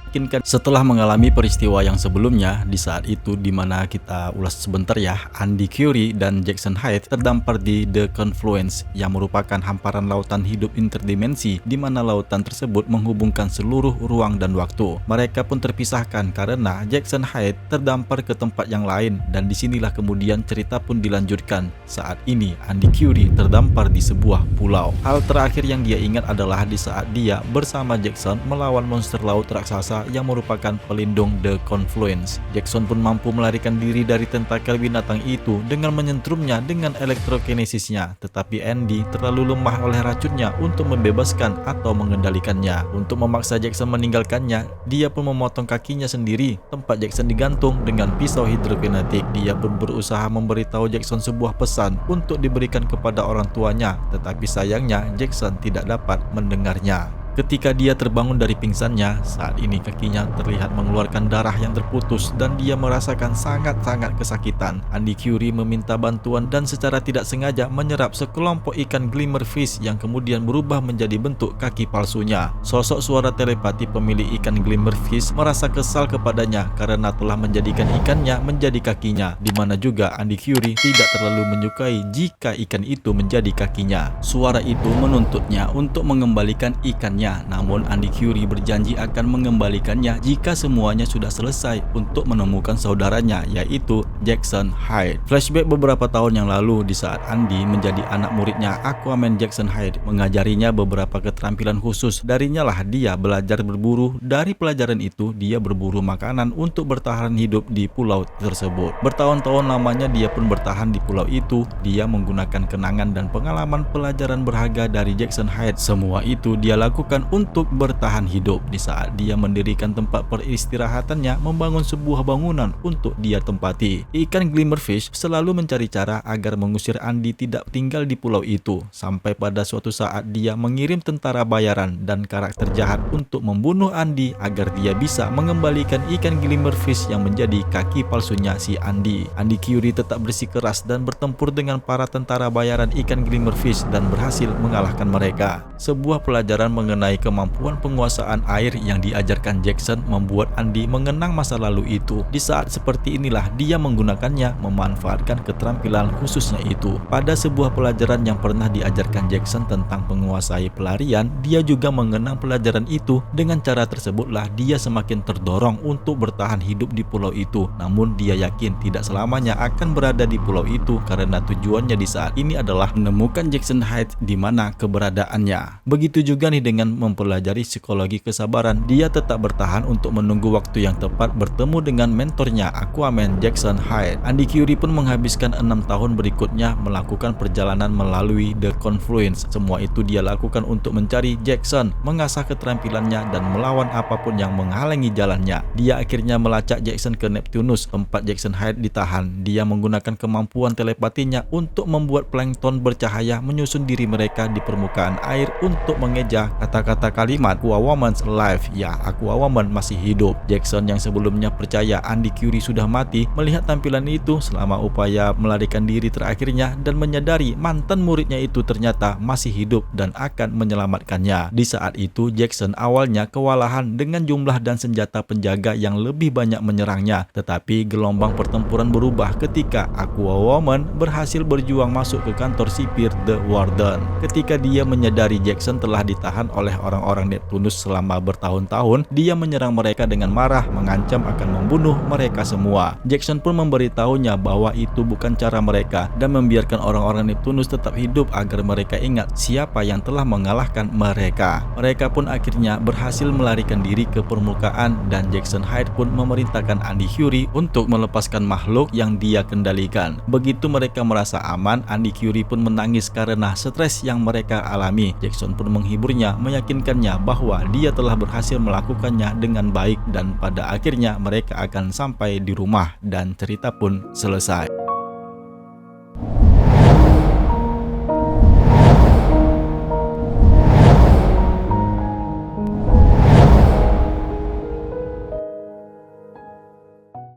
Mungkin setelah mengalami peristiwa yang sebelumnya, di saat itu dimana kita ulas sebentar ya, Andy Curie dan Jackson Hyde terdampar di The Confluence yang merupakan hamparan lautan hidup interdimensi di mana lautan tersebut menghubungkan seluruh ruang dan waktu. Mereka pun terpisahkan karena Jackson Hyde terdampar ke tempat yang lain dan disinilah kemudian cerita pun dilanjutkan. Saat ini Andy Curie terdampar di sebuah pulau. Hal terakhir yang dia ingat adalah di saat dia bersama Jackson melawan monster laut raksasa yang merupakan pelindung The Confluence. Jackson pun mampu melarikan diri dari tentakel binatang itu dengan menyentrumnya dengan elektrokinesisnya, tetapi Andy terlalu lemah oleh racunnya untuk membebaskan atau mengendalikannya. Untuk memaksa Jackson meninggalkannya, dia pun memotong kakinya sendiri. Tempat Jackson digantung dengan pisau hidrokinetik. Dia pun berusaha memberitahu Jackson sebuah pesan untuk diberikan kepada orang tuanya, tetapi sayangnya Jackson tidak dapat mendengarnya. Ketika dia terbangun dari pingsannya, saat ini kakinya terlihat mengeluarkan darah yang terputus dan dia merasakan sangat-sangat kesakitan. Andy Curie meminta bantuan dan secara tidak sengaja menyerap sekelompok ikan glimmerfish yang kemudian berubah menjadi bentuk kaki palsunya. Sosok suara telepati pemilik ikan glimmerfish merasa kesal kepadanya karena telah menjadikan ikannya menjadi kakinya, di mana juga Andy Curie tidak terlalu menyukai jika ikan itu menjadi kakinya. Suara itu menuntutnya untuk mengembalikan ikannya. Namun Andy Curie berjanji akan mengembalikannya jika semuanya sudah selesai untuk menemukan saudaranya, yaitu Jackson Hyde. Flashback beberapa tahun yang lalu di saat Andy menjadi anak muridnya Aquaman Jackson Hyde, mengajarinya beberapa keterampilan khusus. Darinya lah dia belajar berburu. Dari pelajaran itu dia berburu makanan untuk bertahan hidup di pulau tersebut. Bertahun-tahun lamanya dia pun bertahan di pulau itu. Dia menggunakan kenangan dan pengalaman pelajaran berharga dari Jackson Hyde. Semua itu dia lakukan untuk bertahan hidup. Di saat dia mendirikan tempat peristirahatannya, membangun sebuah bangunan untuk dia tempati. Ikan glimmerfish selalu mencari cara agar mengusir Andy tidak tinggal di pulau itu, sampai pada suatu saat dia mengirim tentara bayaran dan karakter jahat untuk membunuh Andy agar dia bisa mengembalikan ikan glimmerfish yang menjadi kaki palsunya si Andy. Andy Curie tetap bersikeras dan bertempur dengan para tentara bayaran ikan glimmerfish dan berhasil mengalahkan mereka. Sebuah pelajaran mengenai kemampuan penguasaan air yang diajarkan Jackson membuat Andy mengenang masa lalu itu. Di saat seperti inilah dia menggunakannya, memanfaatkan keterampilan khususnya itu. Pada sebuah pelajaran yang pernah diajarkan Jackson tentang menguasai pelarian, dia juga mengenang pelajaran itu. Dengan cara tersebutlah dia semakin terdorong untuk bertahan hidup di pulau itu. Namun dia yakin tidak selamanya akan berada di pulau itu karena tujuannya di saat ini adalah menemukan Jackson Hyde di mana keberadaannya. Begitu juga nih dengan mempelajari psikologi kesabaran, dia tetap bertahan untuk menunggu waktu yang tepat bertemu dengan mentornya Aquaman Jackson Hyde. Andy Curie pun menghabiskan 6 tahun berikutnya melakukan perjalanan melalui The Confluence. Semua itu dia lakukan untuk mencari Jackson, mengasah keterampilannya dan melawan apapun yang menghalangi jalannya. Dia akhirnya melacak Jackson ke Neptunus, tempat Jackson Hyde ditahan. Dia menggunakan kemampuan telepatinya untuk membuat plankton bercahaya menyusun diri mereka di permukaan air untuk mengeja kata-kata kalimat Aquawoman's alive, ya Aquawoman masih hidup. Jackson yang sebelumnya percaya Andy Curie sudah mati melihat tampilan itu selama upaya melarikan diri terakhirnya dan menyadari mantan muridnya itu ternyata masih hidup dan akan menyelamatkannya. Di saat itu Jackson awalnya kewalahan dengan jumlah dan senjata penjaga yang lebih banyak menyerangnya, tetapi gelombang pertempuran berubah ketika Aquawoman berhasil berjuang masuk ke kantor sipir The Warden. Ketika dia menyadari Jackson telah ditahan oleh orang-orang Neptunus selama bertahun-tahun, dia menyerang mereka dengan marah, mengancam akan membunuh mereka semua. Jackson pun memberitahunya bahwa itu bukan cara mereka dan membiarkan orang-orang Neptunus tetap hidup agar mereka ingat siapa yang telah mengalahkan mereka. Mereka pun akhirnya berhasil melarikan diri ke permukaan dan Jackson Hyde pun memerintahkan Andy Curie untuk melepaskan makhluk yang dia kendalikan. Begitu mereka merasa aman, Andy Curie pun menangis karena stres yang mereka alami. Jackson pun menghiburnya, meyakinkannya bahwa dia telah berhasil melakukannya dengan baik dan pada akhirnya mereka akan sampai di rumah dan cerita pun selesai.